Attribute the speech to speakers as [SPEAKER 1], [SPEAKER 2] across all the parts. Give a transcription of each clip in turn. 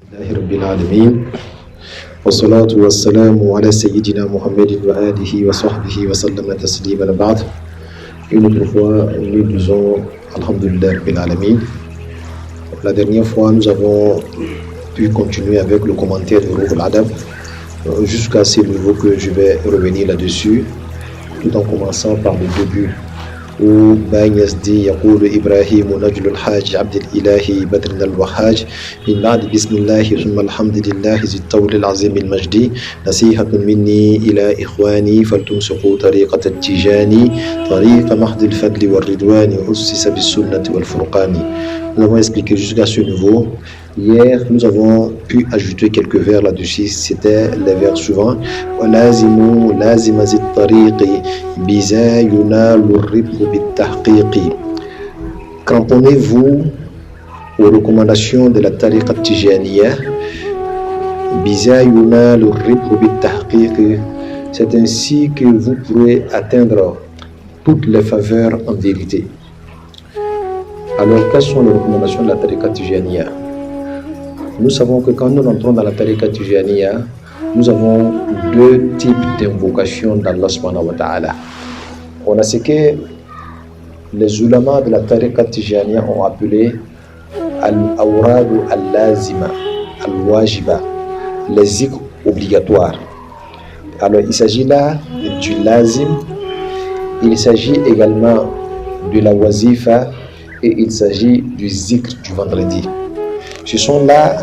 [SPEAKER 1] لله رب العالمين والصلاة والسلام على سيدنا Muhammad وآله وصحبه وسلم تسليما بعد. Une autre fois, nous disons Alhamdulillah Rabbil Alamin. La dernière fois, nous avons pu continuer avec le commentaire de Ruh al-Adab jusqu'à ce niveau que je vais revenir là-dessus, tout en commençant par le début. وبين يزدي يقول إبراهيم نجل الحاج عبد الإله بدر الوحاج من بعد بسم الله ثم الحمد لله ذي الطول العظيم المجد نصيحة مني إلى إخواني فلتمسكوا طريقة التيجاني طريق محض الفضل والرضوان أسس بالسنة والفرقان. Nous avons expliqué jusqu'à ce niveau. Hier, nous avons pu ajouter quelques vers là-dessus. C'était les vers suivants. وَلَازِمُوا لَازِمَ ذِي الطَّرِيقِ بِذَا يُنَالُ الرِّبْحُ بِالتَّحْقِيقِ. Cramponnez-vous aux recommandations de la tariqa tijaniya. بِذَا يُنَالُ الرِّبْحُ بِالتَّحْقِيقِ. C'est ainsi que vous pourrez atteindre toutes les faveurs en vérité. Alors, quelles sont les recommandations de la tariqa tijaniya? Nous savons que quand nous entrons dans la tariqa tijaniya, nous avons deux types d'invocations d'Allah subhanahu wa ta'ala. On a ce que les ulama de la tariqa tijaniya ont appelé al-awrad al-lazima, al-wajiba, les zikr obligatoires. Alors, il s'agit là du lazim, il s'agit également de la wazifa et il s'agit du zikr du vendredi. Ce sont là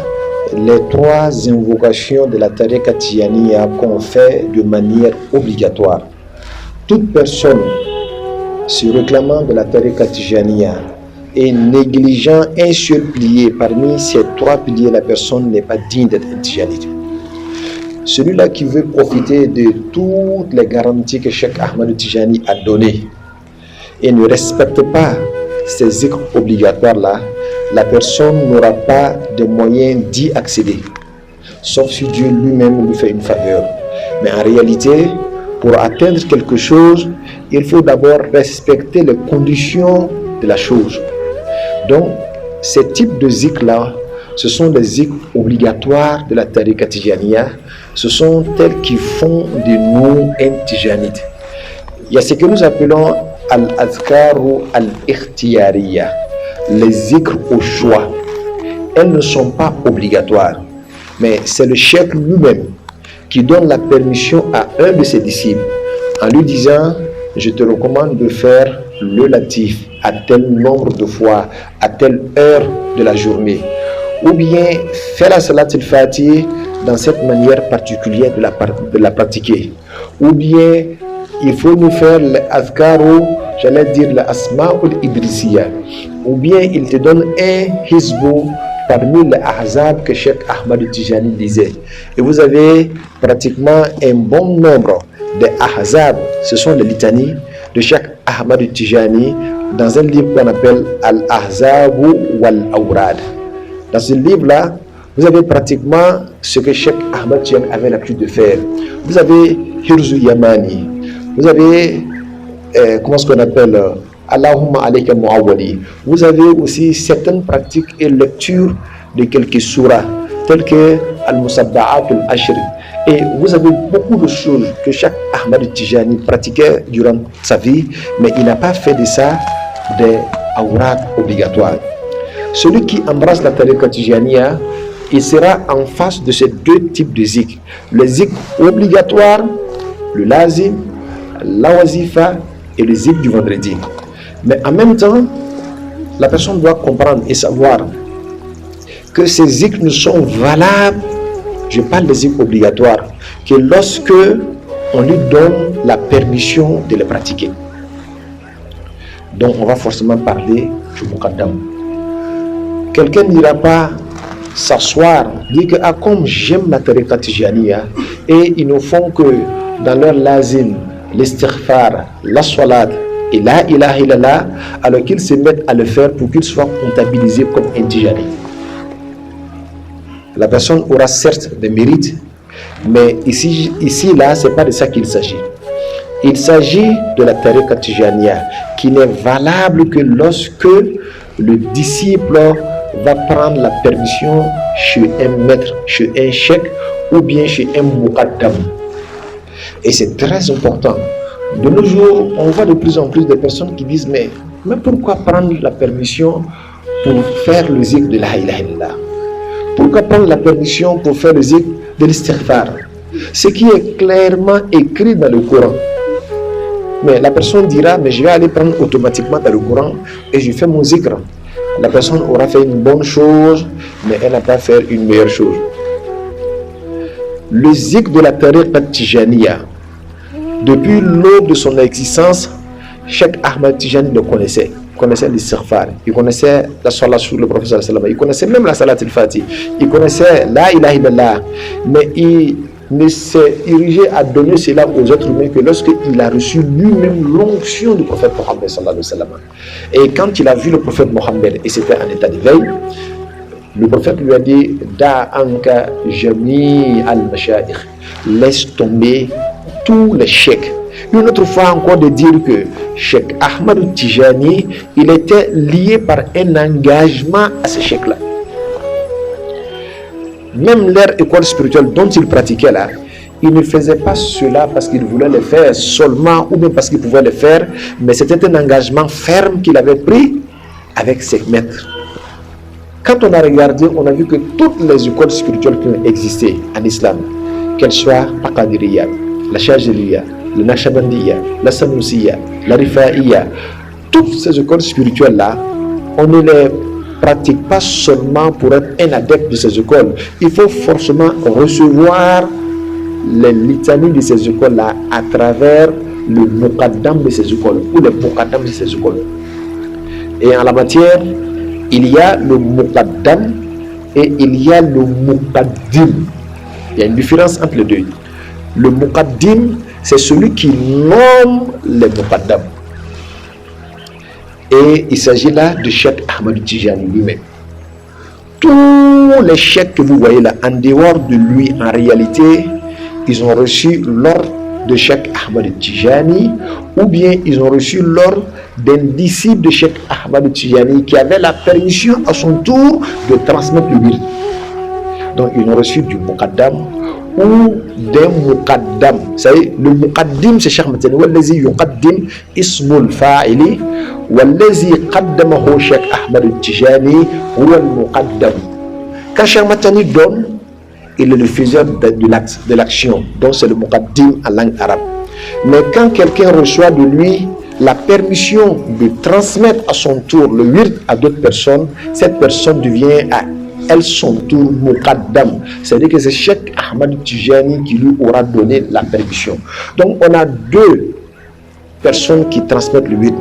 [SPEAKER 1] les trois invocations de la tariqa tijaniya qu'on fait de manière obligatoire. Toute personne se réclamant de la tariqa tijaniya et négligeant un seul pilier parmi ces trois piliers, la personne n'est pas digne d'être un tijanite. Celui-là qui veut profiter de toutes les garanties que Cheikh Ahmad Tijani a données et ne respecte pas ces zikrs obligatoires-là, la personne n'aura pas de moyens d'y accéder, sauf si Dieu lui-même lui fait une faveur. Mais en réalité, pour atteindre quelque chose, il faut d'abord respecter les conditions de la chose. Donc, ces types de zikrs-là, ce sont les zikrs obligatoires de la tariqa tijaniya. Ce sont tels qui font de nous un tijanite. Il y a ce que nous appelons al-azkaru al-ikhtiyariya, les zikrs au choix. Elles ne sont pas obligatoires, mais c'est le cheikh lui-même qui donne la permission à un de ses disciples en lui disant: je te recommande de faire le latif à tel nombre de fois, à telle heure de la journée, ou bien faire la salat al-fatih dans cette manière particulière de la pratiquer, ou bien il faut nous faire l'azkaru, j'allais dire l'asma'ul idrisiya, ou bien il te donne un hizbou parmi les ahzab que Cheikh Ahmad Tijani disait. Et vous avez pratiquement un bon nombre de ahzab, ce sont les litanies de Cheikh Ahmad Tijani, dans un livre qu'on appelle Al-Ahzabu wal-Awrad. Dans ce livre-là, vous avez pratiquement ce que Cheikh Ahmad Tijani avait l'habitude de faire. Vous avez Hirzu Yamani, vous avez comment est-ce qu'on appelle Allahumma alayka mu'awwali. Vous avez aussi certaines pratiques et lectures de quelques surahs telles que Al-Musabba'at al-Ashr. Et vous avez beaucoup de choses que chaque Ahmad Tijani pratiquait durant sa vie, mais il n'a pas fait de ça des awrad obligatoires. Celui qui embrasse la tariqa tijaniya, il sera en face de ces deux types de zikr. Le zikr obligatoire, le lazim, la wazifa et le zikr du vendredi. Mais en même temps, la personne doit comprendre et savoir que ces zikrs ne sont valables, je parle des zikrs obligatoires, que lorsque on lui donne la permission de les pratiquer. Donc on va forcément parler du muqaddam. Quelqu'un n'ira pas s'asseoir, dire que comme j'aime la tariqa tijaniya, et ils ne font que dans leur lazim, l'istighfar, la salat et la ilaha illallah, alors qu'ils se mettent à le faire pour qu'ils soient comptabilisés comme un tijani. La personne aura certes des mérites, mais ici là, c'est pas de ça qu'il s'agit. Il s'agit de la tariqa tijaniya qui n'est valable que lorsque le disciple va prendre la permission chez un maître, chez un cheikh ou bien chez un muqaddam. Et c'est très important. De nos jours, on voit de plus en plus de personnes qui disent mais pourquoi prendre la permission pour faire le zikr de la ilaha illallah? Pourquoi prendre la permission pour faire le zikr de l'istighfar? Ce qui est clairement écrit dans le Coran. Mais la personne dira mais je vais aller prendre automatiquement dans le Coran et je fais mon zikr. La personne aura fait une bonne chose, mais elle n'a pas fait une meilleure chose. Le zikr de la tariqa Tijaniya, depuis l'aube de son existence, Cheikh Ahmad Tijani le connaissait. Il connaissait l'istighfar, il connaissait la salat sur le prophète sallallahu alayhi wa sallam, il connaissait même la salat al-Fatih, il connaissait la ilaha illallah, mais il ne s'est dirigé à donner cela aux êtres humains que lorsqu'il a reçu lui-même l'onction du prophète Mohammed sallallahu alayhi wa sallam. Et quand il a vu le prophète Mohammed, et c'était en état d'éveil, le prophète lui a dit Da anka jami al-mashayikh, laisse tomber tous les cheikhs. Une autre fois encore de dire que Cheikh Ahmad Tijani, il était lié par un engagement à ce cheikh-là. Même leur école spirituelle dont il pratiquait là, il ne faisait pas cela parce qu'il voulait le faire seulement ou bien parce qu'il pouvait le faire, mais c'était un engagement ferme qu'il avait pris avec ses maîtres. Quand on a regardé, on a vu que toutes les écoles spirituelles qui ont existé en islam, qu'elles soient la Qadiriyya, la Shaziliyya, la Naqshbandiyya, la Sanusiya, la Rifa'iyya, toutes ces écoles spirituelles-là, on ne les pratique pas seulement pour être un adepte de ces écoles. Il faut forcément recevoir les litanies de ces écoles-là à travers le muqaddam de ces écoles ou les muqaddam de ces écoles. Et en la matière, il y a le muqaddam et il y a le muqaddim. Il y a une différence entre les deux. Le muqaddim, c'est celui qui nomme les muqaddam. Et il s'agit là de Cheikh Ahmad Tijani lui-même. Tous les cheikhs que vous voyez là, en dehors de lui, en réalité, ils ont reçu l'ordre de Cheikh Ahmad Tijani, ou bien ils ont reçu l'ordre d'un disciple de Cheikh Ahmad Tijani qui avait la permission à son tour de transmettre le wird. Donc ils ont reçu du muqaddam ou d'un muqaddam. Vous savez, le muqaddim c'est Cheikh Matani, wallazi yuqaddim ismul fa'ili, wallazi qaddamahu Cheikh Ahmad Tijani huwa al-muqaddam. Quand Cheikh Matani donne, il est le faiseur de l'action, donc c'est le muqaddim en langue arabe. Mais quand quelqu'un reçoit de lui la permission de transmettre à son tour le wird à d'autres personnes, cette personne devient à elle son tour muqaddam. C'est-à-dire que c'est Cheikh Ahmad Tijani qui lui aura donné la permission. Donc on a deux personnes qui transmettent le wird.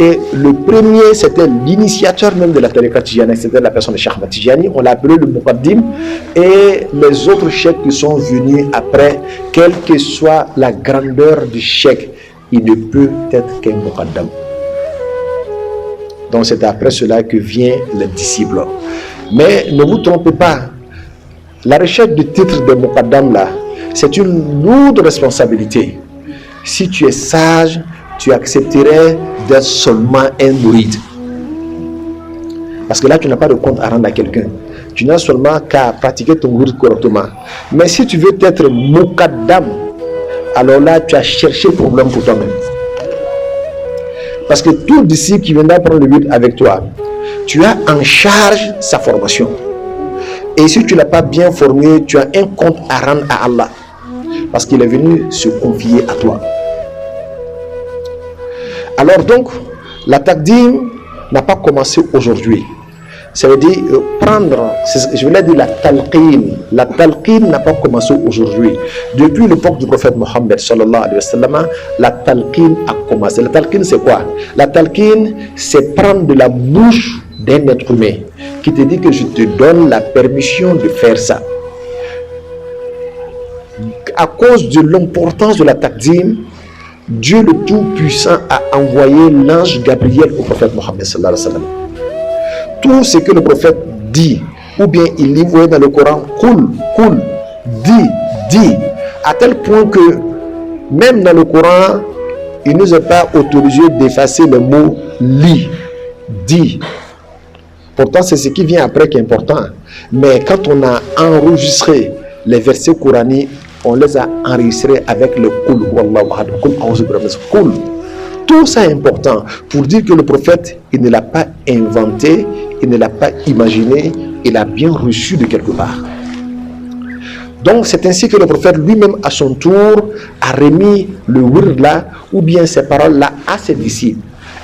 [SPEAKER 1] Et le premier, c'était l'initiateur même de la tariqa Tijani, c'était la personne de Cheikh Ahmad Tijani, on l'a appelé le muqaddim. Et les autres cheikhs qui sont venus après, quelle que soit la grandeur du cheikh, il ne peut être qu'un muqaddam. Donc c'est après cela que vient le disciple. Mais ne vous trompez pas, la recherche du titre de muqaddam là, c'est une lourde responsabilité. Si tu es sage, tu accepterais d'être seulement un mourid. Parce que là, tu n'as pas de compte à rendre à quelqu'un. Tu n'as seulement qu'à pratiquer ton mourid correctement. Mais si tu veux être muqaddam, alors là, tu as cherché problème pour toi-même. Parce que tout disciple qui viendra prendre le but avec toi, tu as en charge sa formation. Et si tu ne l'as pas bien formé, tu as un compte à rendre à Allah. Parce qu'il est venu se confier à toi. Alors donc, la taqdim n'a pas commencé aujourd'hui. Ça veut dire prendre, je voulais dire la talqin. La talqin n'a pas commencé aujourd'hui. Depuis l'époque du prophète Mohammed sallallahu alayhi wa sallam, la talqin a commencé. La talqin c'est quoi? La talqin c'est prendre de la bouche d'un être humain qui te dit que je te donne la permission de faire ça. À cause de l'importance de la taqdim, Dieu le Tout-Puissant a envoyé l'ange Gabriel au prophète Mohammed sallallahu alayhi wa sallam. Tout ce que le prophète dit, ou bien il lit dans le Coran, cool, dit, à tel point que même dans le Coran, il ne nous est pas autorisé d'effacer le mot lit, dit. Pourtant, c'est ce qui vient après qui est important. Mais quand on a enregistré les versets coraniques, on les a enregistrés avec le Qul Huwallahu Ahad, Qul A'udhu bi Rabbil Falaq, Qul. Tout ça est important pour dire que le prophète, il ne l'a pas inventé, il ne l'a pas imaginé, il a bien reçu de quelque part. Donc c'est ainsi que le prophète lui-même à son tour a remis le wird là, ou bien ces paroles là à ses disciples.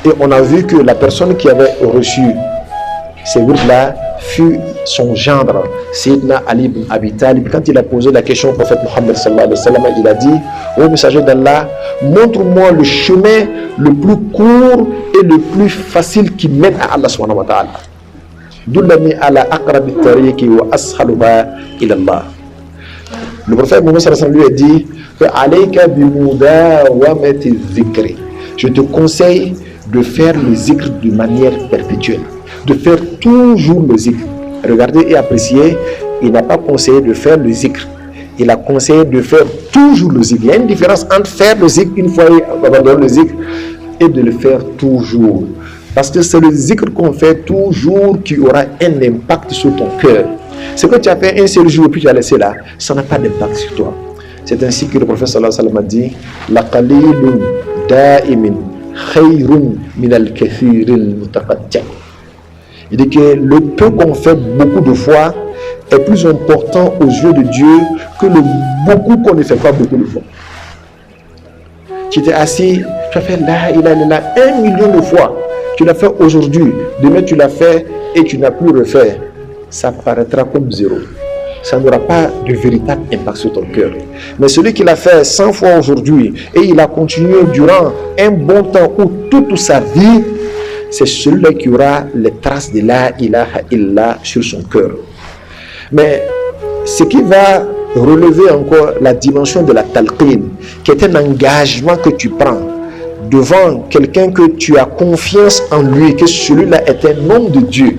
[SPEAKER 1] Et on a vu que la personne qui avait reçu ces wird là fut son gendre, Sayyidina Ali ibn Abi Talib. Quand il a posé la question au prophète Mohammed sallallahu alayhi wa sallam, il a dit: ô messager d'Allah, montre-moi le chemin le plus court et le plus facile qui mène à Allah subhanahu wa ta'ala. Dullani ala aqrabi tariqi wa ashaluha ila Allah. Le prophète Mohammed sallallahu alayhi wa sallam lui a dit que alayka bi mudawamati dhikri. Je te conseille de faire le zikr de manière perpétuelle, de faire toujours le zikr. Regardez et appréciez, il n'a pas conseillé de faire le zikr, il a conseillé de faire toujours le zikr. Il y a une différence entre faire le zikr une fois et abandonner le zikr et de le faire toujours. Parce que c'est le zikr qu'on fait toujours qui aura un impact sur ton cœur. Ce que tu as fait un seul jour et puis tu as laissé là, ça n'a pas d'impact sur toi. C'est ainsi que le prophète sallallahu alayhi wa sallam a dit: la qalilun da'imin khayrun min al-kathiril mutaqaddim. Il dit que le peu qu'on fait beaucoup de fois est plus important aux yeux de Dieu que le beaucoup qu'on ne fait pas beaucoup de fois. Tu t'es assis, tu as fait la ilaha illallah 1 million de fois. Tu l'as fait aujourd'hui, demain tu l'as fait et tu n'as plus refait. Ça paraîtra comme zéro. Ça n'aura pas de véritable impact sur ton cœur. Mais celui qui l'a fait 100 fois aujourd'hui et il a continué durant un bon temps ou toute sa vie, c'est celui-là qui aura les traces de la ilaha illallah sur son cœur. Mais ce qui va relever encore la dimension de la talqin, qui est un engagement que tu prends devant quelqu'un que tu as confiance en lui, que celui-là est un homme de Dieu.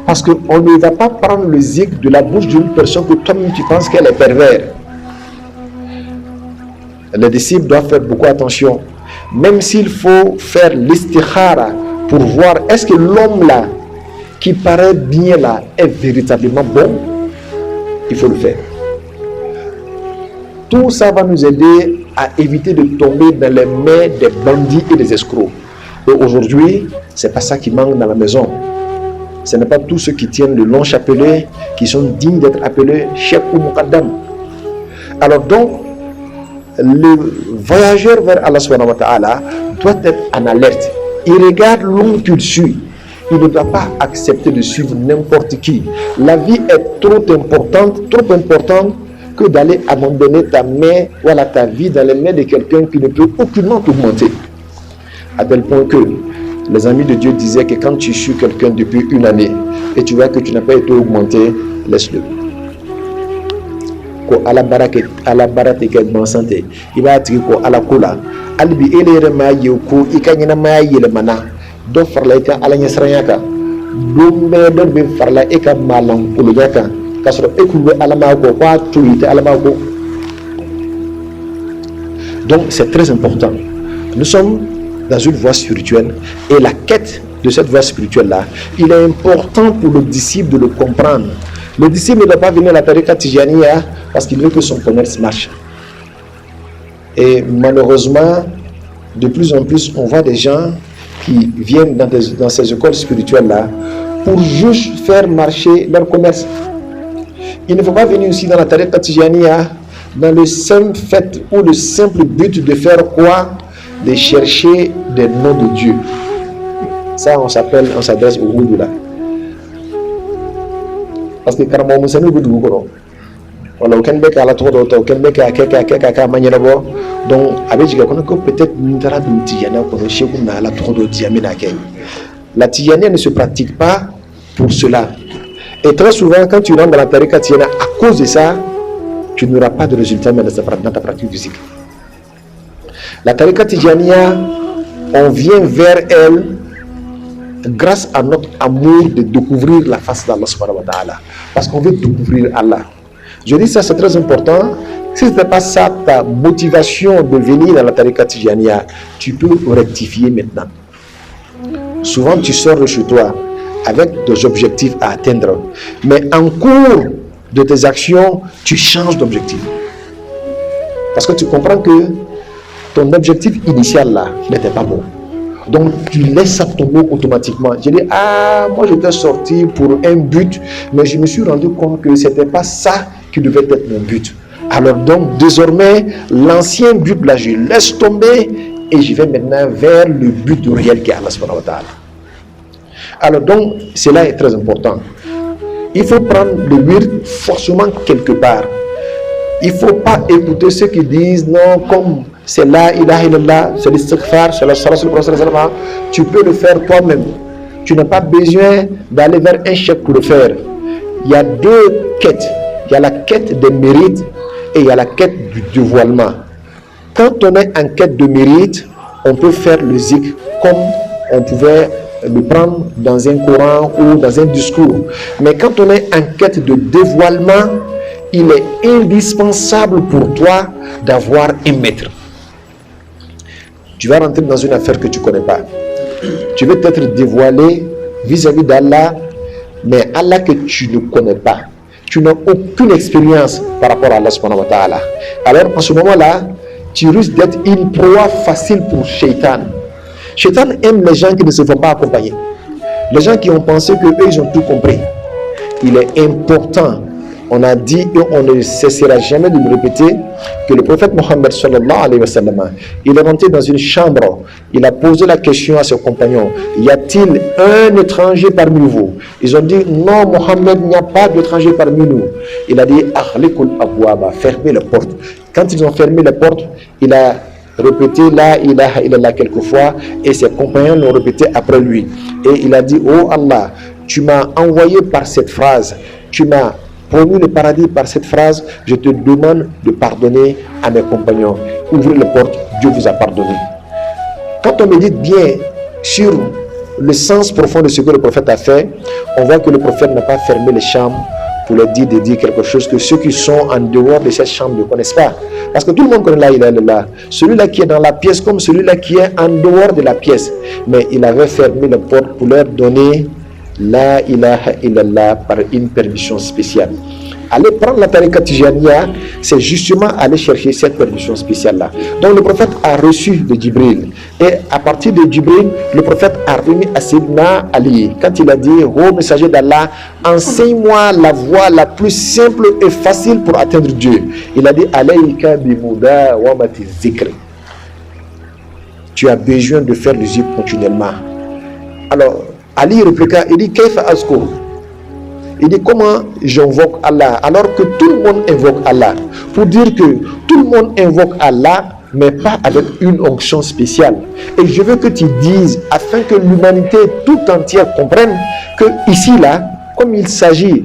[SPEAKER 1] Parce qu'on ne va pas prendre le zikr de la bouche d'une personne que toi-même tu penses qu'elle est pervers. Les disciples doivent faire beaucoup attention. Même s'il faut faire l'istikhara pour voir est-ce que l'homme là qui paraît bien là est véritablement bon, il faut le faire. Tout ça va nous aider à éviter de tomber dans les mains des bandits et des escrocs. Et aujourd'hui, c'est pas ça qui manque dans la maison. Ce n'est pas tous ceux qui tiennent le long chapelet qui sont dignes d'être appelés chef ou muqaddam. Alors donc, le voyageur vers Allah subhanahu wa ta'ala doit être en alerte. Il regarde l'homme qu'il suit. Il ne doit pas accepter de suivre n'importe qui. La vie est trop importante que d'aller abandonner ta main, voilà, ta vie dans les mains de quelqu'un qui ne peut aucunement t'augmenter. À tel point que les amis de Dieu disaient que quand tu suis quelqu'un depuis 1 année et tu vois que tu n'as pas été augmenté, laisse-le. Ko ala barate ke bon santé iba tigi ko ala kula albi elere ma yeko ikanyina ma yele mana do farla ka ala nyasranya ka do me do be farla e ka malam kuluga ka kasro e kulu ala ma ko kwa tuite ala ma ko. Donc c'est très important. Nous sommes dans une voie spirituelle et la quête de cette voie spirituelle là, il est important pour le disciple de le comprendre. Le disciple ne doit pas venir à la tariqa Tijaniya parce qu'il veut que son commerce marche. Et malheureusement, de plus en plus, on voit des gens qui viennent dans ces écoles spirituelles-là pour juste faire marcher leur commerce. Il ne faut pas venir aussi dans la tariqa Tijaniya dans le simple fait ou le simple but de faire quoi? De chercher des noms de Dieu. Ça, on s'adresse au Houdou là. Parce que quand on s'est mis au Houdou, on a aucun bec à la tour d'auto, aucun bec à quelqu'un manièrement. Donc, avec peut-être nous avons Tijana pour le chef à la tour d'auto. La Tijana ne se pratique pas pour cela. Et très souvent, quand tu rentres dans la tariqa Tijana, à cause de ça, tu n'auras pas de résultat dans ta pratique physique. La tariqa Tijaniya, on vient vers elle grâce à notre amour de découvrir la face d'Allah subhanahu wa ta'ala. Parce qu'on veut découvrir Allah. Je dis ça, c'est très important. Si ce n'est pas ça ta motivation de venir dans la tariqa Tijaniya, tu peux rectifier maintenant. Souvent, tu sors de chez toi avec des objectifs à atteindre. Mais en cours de tes actions, tu changes d'objectif. Parce que tu comprends que ton objectif initial là n'était pas bon. Donc tu laisses ça tomber automatiquement. Je dis, moi j'étais sorti pour un but, mais je me suis rendu compte que ce n'était pas ça qui devait être mon but. Alors donc désormais, l'ancien but là, je laisse tomber et je vais maintenant vers le but réel qui est Allah subhanahu wa ta'ala. Alors donc, cela est très important. Il faut prendre le wird forcément quelque part. Il ne faut pas écouter ceux qui disent non, comme c'est la ilaha illallah, c'est l'istighfar, c'est la salat sur le prophète, tu peux le faire toi-même. Tu n'as pas besoin d'aller vers un chef pour le faire. Il y a deux quêtes. Il y a la quête des mérites et il y a la quête du dévoilement. Quand on est en quête de mérite, on peut faire le zikr comme on pouvait le prendre dans un Coran ou dans un discours. Mais quand on est en quête de dévoilement, il est indispensable pour toi d'avoir un maître. Tu vas rentrer dans une affaire que tu ne connais pas. Tu veux t'être dévoilé vis-à-vis d'Allah, mais Allah que tu ne connais pas. Tu n'as aucune expérience par rapport à Allah subhanahu wa ta'ala. Alors en ce moment-là, tu risques d'être une proie facile pour Shaitan. Shaitan aime les gens qui ne se font pas accompagner. Les gens qui ont pensé qu'eux, ils ont tout compris. Il est important, on a dit et on ne cessera jamais de le répéter, que le prophète Mohammed sallallahu alayhi wa sallam, il est rentré dans une chambre, il a posé la question à ses compagnons, y a-t-il un étranger parmi vous? Ils ont dit, non Mohammed, il n'y a pas d'étranger parmi nous. Il a dit, akhliqul abwaba, fermez les portes. Quand ils ont fermé les portes, il a répété la ilaha illallah quelquefois et ses compagnons l'ont répété après lui. Et il a dit, oh Allah, tu m'as envoyé par cette phrase, tu m'as promis le paradis par cette phrase, je te demande de pardonner à mes compagnons. Ouvrez les portes, Dieu vous a pardonné. Quand on médite bien sur le sens profond de ce que le prophète a fait, on voit que le prophète n'a pas fermé les chambres pour leur dire de dire quelque chose que ceux qui sont en dehors de cette chambre ne connaissent pas. Parce que tout le monde connaît la ilaha illallah. Celui-là qui est dans la pièce comme celui-là qui est en dehors de la pièce. Mais il avait fermé les portes pour leur donner la ilaha illallah par une permission spéciale. Aller prendre la tariqa Tijaniya, c'est justement aller chercher cette permission spéciale-là. Donc le prophète a reçu de Jibril. Et à partir de Jibril, le prophète a remis à Sayyidina Ali. Quand il a dit, ô messager d'Allah, enseigne-moi la voie la plus simple et facile pour atteindre Dieu. Il a dit, alayka bimuda wa mati zikri. Tu as besoin de faire le zikr continuellement. Alors, Ali répliqua, il dit, kayfa azkur? Il dit, comment j'invoque Allah alors que tout le monde invoque Allah? Pour dire que tout le monde invoque Allah, mais pas avec une onction spéciale. Et je veux que tu dises, afin que l'humanité tout entière comprenne que ici, là, comme il s'agit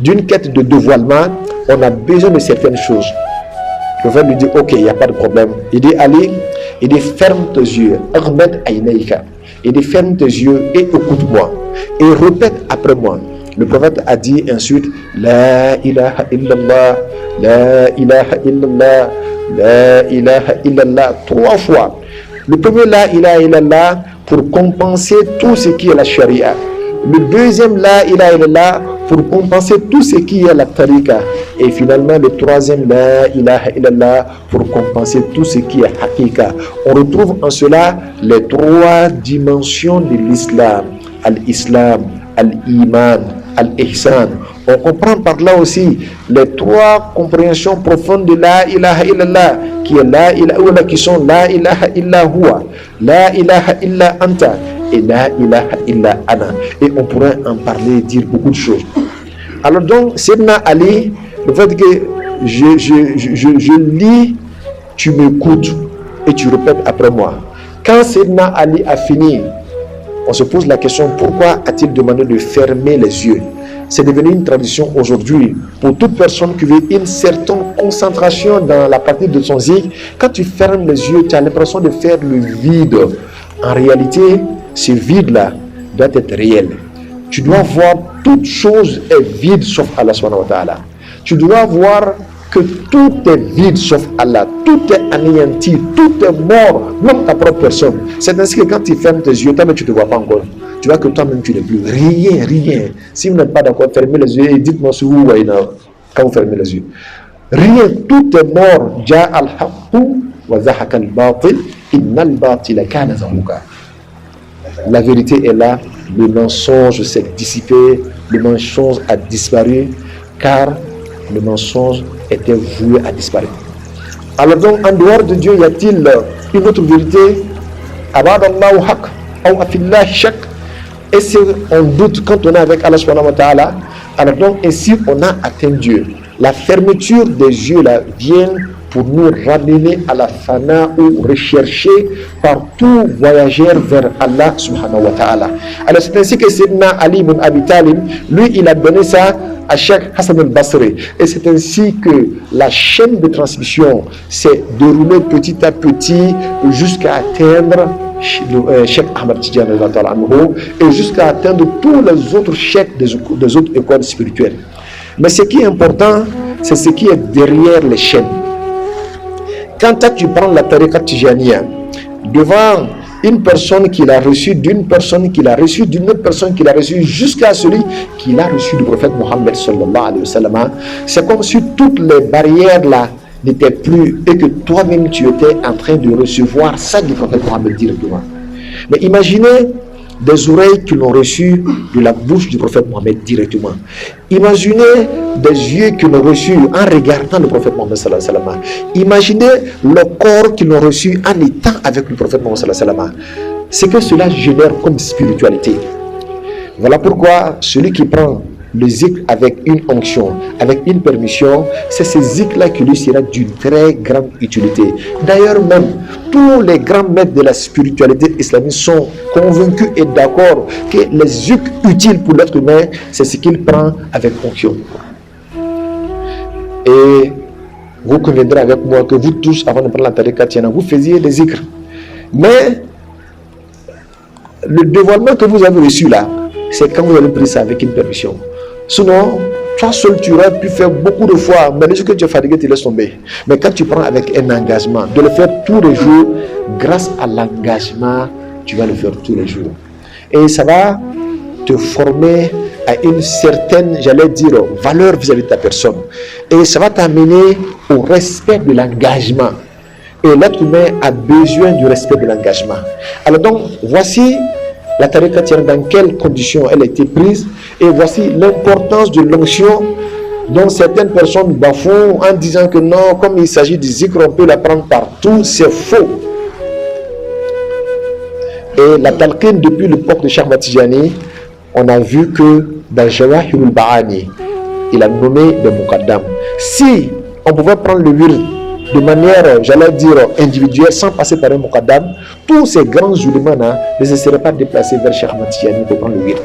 [SPEAKER 1] d'une quête de dévoilement, on a besoin de certaines choses. Le prophète lui dit, ok, il n'y a pas de problème. Il dit, Ali, il dit, ferme tes yeux. Il dit, ferme tes yeux et écoute-moi. Et répète après moi. Le prophète a dit ensuite, la ilaha illallah, la ilaha illallah, la ilaha illallah, 3 fois. Le premier la ilaha illallah pour compenser tout ce qui est la sharia. Le deuxième la ilaha illallah pour compenser tout ce qui est la tariqa. Et finalement le troisième la ilaha illallah pour compenser tout ce qui est haqiqa. On retrouve en cela les 3 dimensions de l'islam. Al-Islam, Al-Iman, Al-Ihsan. On comprend par là aussi les 3 compréhensions profondes de la ilaha illallah, qui est la ilaha, qui sont la ilaha illa huwa, la ilaha illa anta et la ilaha illa ana. Et on pourrait en parler, dire beaucoup de choses. Alors donc, Sayyidina Ali, le fait que je lis, tu m'écoutes et tu répètes après moi. Quand Sayyidina Ali a fini, on se pose la question, pourquoi a-t-il demandé de fermer les yeux? C'est devenu une tradition aujourd'hui pour toute personne qui veut une certaine concentration dans la partie de son zikr. Quand tu fermes les yeux, tu as l'impression de faire le vide. En réalité, ce vide-là doit être réel. Tu dois voir toute chose est vide sauf Allah subhanahu wa ta'ala. Tu dois voir que tout est vide sauf Allah, tout est anéanti, tout est mort, même ta propre personne. C'est ainsi que quand tu fermes tes yeux, toi, tu ne te vois pas encore. tu vois que toi-même tu n'es plus. Rien. Si vous n'êtes pas d'accord, fermez les yeux et dites-moi si vous voyez quand vous fermez les yeux. Rien, tout est mort. Ja al-haqqu wa zahaqa al-batil, inna al-batila kana zahuqa. La vérité est là, le mensonge s'est dissipé, le mensonge a disparu, car le mensonge était voué à disparaître. Alors donc, en dehors de Dieu, y a-t-il une autre vérité? Abadallahu haq, ou afillahi shak. Et si on doute quand on est avec Allah subhanahu wa ta'ala, alors donc, et si on a atteint Dieu, la fermeture des yeux là vient pour nous ramener à la fana ou rechercher par tout voyageur vers Allah subhanahu wa ta'ala. Alors c'est ainsi que Sayyidina Ali ibn Abi Talib, lui il a donné ça à Cheikh Hassan al-Basri. Et c'est ainsi que la chaîne de transmission s'est déroulée petit à petit jusqu'à atteindre Cheikh Ahmad Tidiane et jusqu'à atteindre tous les autres cheikhs des autres écoles spirituelles. Mais ce qui est important, c'est ce qui est derrière les chaînes. Quand tu prends la tariqa Tijaniya devant une personne qui l'a reçue, d'une personne qui l'a reçue, d'une autre personne qui l'a reçue, jusqu'à celui qui l'a reçu du prophète Mohammed sallallahu alayhi wa sallam, c'est comme si toutes les barrières là n'étaient plus et que toi-même tu étais en train de recevoir ça du prophète Mohammed directement. Mais imaginez des oreilles qui l'ont reçu de la bouche du prophète Mohammed directement. Imaginez des yeux qui l'ont reçu en regardant le prophète Mohammed sallallahu alayhi wa sallam. Imaginez le corps qui l'ont reçu en étant avec le prophète Mohammed sallallahu alayhi wa sallam. C'est que cela génère comme spiritualité. Voilà pourquoi celui qui prend le zikr avec une onction, avec une permission, c'est ce zikr-là qui lui sera d'une très grande utilité. D'ailleurs même, tous les grands maîtres de la spiritualité islamique sont convaincus et d'accord que les zikrs utiles pour l'être humain, c'est ce qu'il prend avec onction. Et vous conviendrez avec moi que vous tous, avant de prendre la tariqa Tijaniya, vous faisiez des zikrs. Mais le dévoilement que vous avez reçu là, c'est quand vous avez pris ça avec une permission. Sinon, toi seul tu aurais pu faire beaucoup de fois, mais dès que tu es fatigué, tu laisses tomber. Mais quand tu prends avec un engagement, de le faire tous les jours, grâce à l'engagement, tu vas le faire tous les jours. Et ça va te former à une certaine, j'allais dire, valeur vis-à-vis de ta personne. Et ça va t'amener au respect de l'engagement. Et l'être humain a besoin du respect de l'engagement. Alors donc, voici la tariqa Tijaniya, dans quelles conditions elle a été prise, et voici l'importance de l'onction dont certaines personnes bafouent en disant que non, comme il s'agit du zikr, on peut la prendre partout. C'est faux. Et la talqin depuis l'époque de Cheikh Ahmad Tijani, on a vu que dans Jawahirul Ba'ani, il a nommé des muqaddam. Si on pouvait prendre le wird de manière, j'allais dire, individuelle, sans passer par un muqaddam, tous ces grands ulémas ne se seraient pas déplacés vers Cheikh Ahmad Tijani pour prendre le wird.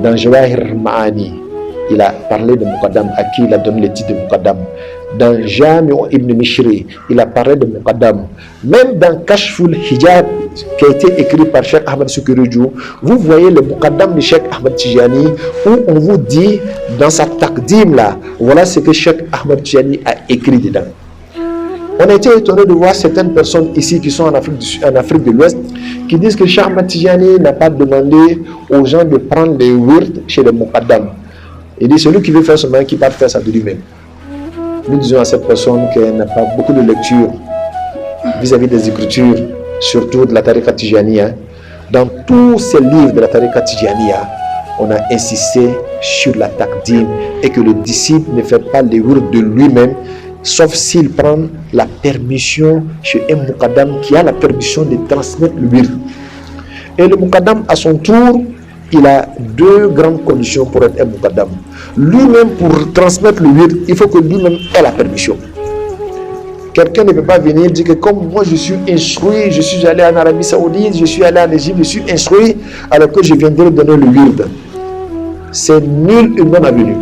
[SPEAKER 1] Dans Jawahir Ma'ani, il a parlé de muqaddam, à qui il a donné le titre de muqaddam. Dans Jami' Ibn Mishri, il a parlé de muqaddam. Même dans Kashful Hijab, qui a été écrit par Cheikh Ahmad Sukayriju, vous voyez le muqaddam de Cheikh Ahmad Tijani, où on vous dit, dans sa taqdim là, voilà ce que Cheikh Ahmad Tijani a écrit dedans. On a été étonné de voir certaines personnes ici qui sont en Afrique de l'Ouest qui disent que Cheikh Ahmad Tijani n'a pas demandé aux gens de prendre les wird chez les muqaddam. Il dit celui qui veut faire seulement qui part faire ça de lui-même. Nous disons à cette personne qu'elle n'a pas beaucoup de lecture vis-à-vis des écritures, surtout de la tariqa Tijaniya. Dans tous ces livres de la tariqa Tijaniya, on a insisté sur la taqdim et que le disciple ne fait pas les wird de lui-même, sauf s'il prend la permission chez un muqaddam qui a la permission de transmettre le wird. Et le muqaddam, à son tour, il a deux grandes conditions pour être un muqaddam. Lui-même, pour transmettre le wird, il faut que lui-même ait la permission. Quelqu'un ne peut pas venir dire que comme moi je suis instruit, je suis allé en Arabie Saoudite, je suis allé en Égypte, je suis instruit, alors que je viendrai donner le wird. C'est nul et non avenu.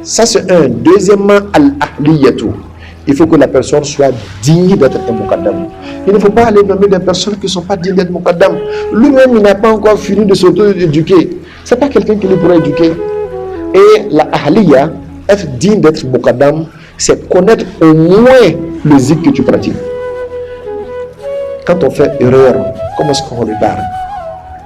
[SPEAKER 1] Ça c'est un. Deuxièmement, al-ahliyatu. Il faut que la personne soit digne d'être un muqaddam. Il ne faut pas aller nommer des personnes qui ne sont pas dignes d'être muqaddam. Lui-même, il n'a pas encore fini de s'auto-éduquer. Ce n'est pas quelqu'un qui lui pourrait éduquer. Et la ahliya, être digne d'être muqaddam, c'est connaître au moins le zikr que tu pratiques. Quand on fait erreur, comment est-ce qu'on repart?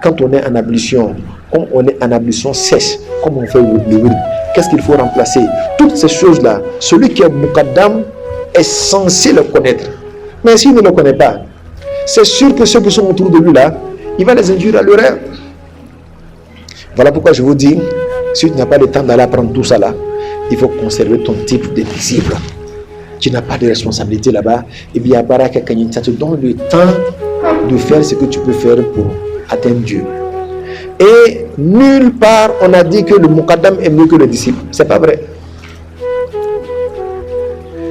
[SPEAKER 1] quand on est en ablution, comme on est en ablution sèche, comme on fait le wird, qu'est-ce qu'il faut remplacer? Toutes ces choses-là, celui qui est muqaddam est censé le connaître. Mais s'il ne le connaît pas, c'est sûr que ceux qui sont autour de lui là, il va les induire à l'erreur. Voilà pourquoi je vous dis, si tu n'as pas le temps d'aller apprendre tout ça là, il faut conserver ton type de disciple. Tu n'as pas de responsabilité là-bas. Et bien, ça te donne le temps de faire ce que tu peux faire pour atteindre Dieu. Et nulle part on a dit que le muqaddam est mieux que le disciple. C'est pas vrai.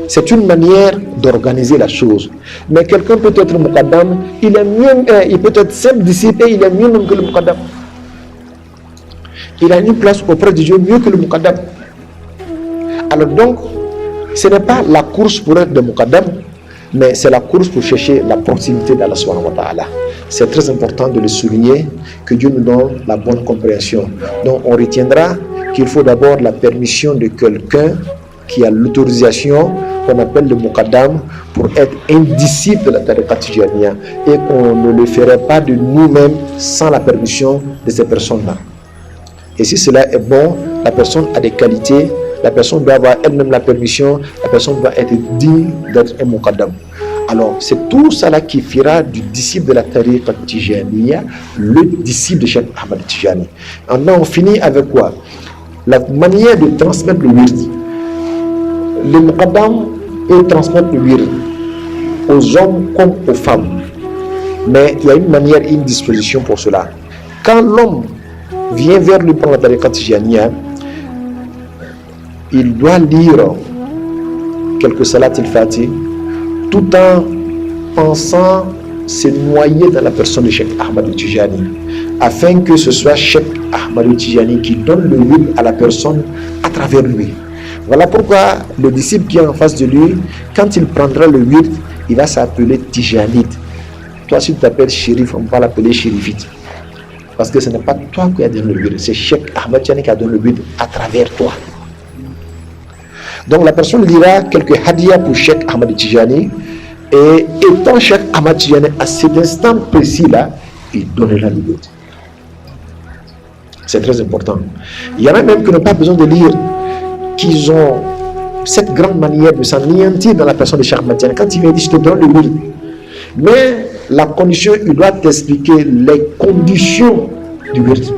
[SPEAKER 1] C'est une manière d'organiser la chose. Mais quelqu'un peut être muqaddam, il est mieux, il peut être simple disciple et il est mieux même que le muqaddam. Il a une place auprès de Dieu mieux que le muqaddam. Alors donc, ce n'est pas la course pour être de muqaddam, mais c'est la course pour chercher la proximité d'Allah subhanahu wa ta'ala. C'est très important de le souligner, que Dieu nous donne la bonne compréhension. Donc on retiendra qu'il faut d'abord la permission de quelqu'un qui a l'autorisation, qu'on appelle le muqaddam, pour être un disciple de la tariqa tijaniya, et qu'on ne le ferait pas de nous-mêmes sans la permission de ces personnes-là. Et si cela est bon, la personne a des qualités, la personne doit avoir elle-même la permission, la personne doit être digne d'être un muqaddam. Alors, c'est tout cela qui fera du disciple de la tariqa tijaniya le disciple de Cheikh Ahmad Tijani. Maintenant, on finit avec quoi? La manière de transmettre le wird. Le muqaddam peut transmettre le wird aux hommes comme aux femmes. Mais il y a une manière et une disposition pour cela. Quand l'homme vient vers lui pour la tariqa tijaniya, il doit lire quelques salat al-fatih tout en pensant se noyer dans la personne de Cheikh Ahmad Tijani, afin que ce soit Cheikh Ahmad Tijani qui donne le wird à la personne à travers lui. Voilà pourquoi le disciple qui est en face de lui, quand il prendra le wird, il va s'appeler Tijanite. Toi, si tu t'appelles Shérif, on va l'appeler Shérifite. Parce que ce n'est pas toi qui as donné le wird, c'est Cheikh Ahmad Tijani qui a donné le wird à travers toi. Donc la personne lira quelques hadiyas pour Cheikh Ahmad Tijani, et étant Cheikh Ahmad Tijani à cet instant précis-là, il donnera le wird. C'est très important. Il y en a même qui n'ont pas besoin de lire, qui ont cette grande manière de s'anéantir dans la personne de Cheikh Ahmad Tijani. Quand il vient dire, je te donne le wird. Mais la condition, il doit t'expliquer les conditions du wird.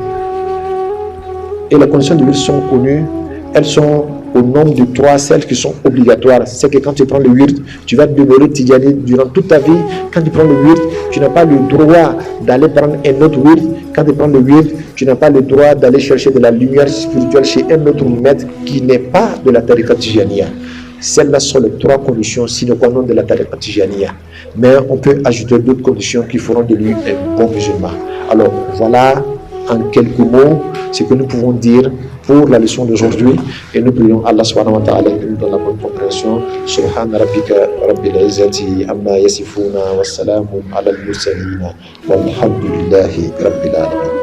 [SPEAKER 1] Et les conditions du wird sont connues, elles sont au nombre de 3, celles qui sont obligatoires. C'est que quand tu prends le wird, tu vas demeurer Tijani durant toute ta vie. Quand tu prends le wird, tu n'as pas le droit d'aller prendre un autre wird. Quand tu prends le wird, tu n'as pas le droit d'aller chercher de la lumière spirituelle chez un autre maître qui n'est pas de la tariqa tijaniya. Celles-là sont les 3 conditions sine qua non de la tariqa tijaniya. Mais on peut ajouter d'autres conditions qui feront de lui un bon musulman. Alors voilà en quelques mots ce que nous pouvons dire pour la leçon d'aujourd'hui, et nous prions Allah subhanahu wa ta'ala qui nous donne la bonne compréhension. Subhana rabbika rabbil izzati amma yasifuna wa salamun ala al-mursalin walhamdulillahi rabbil alamin.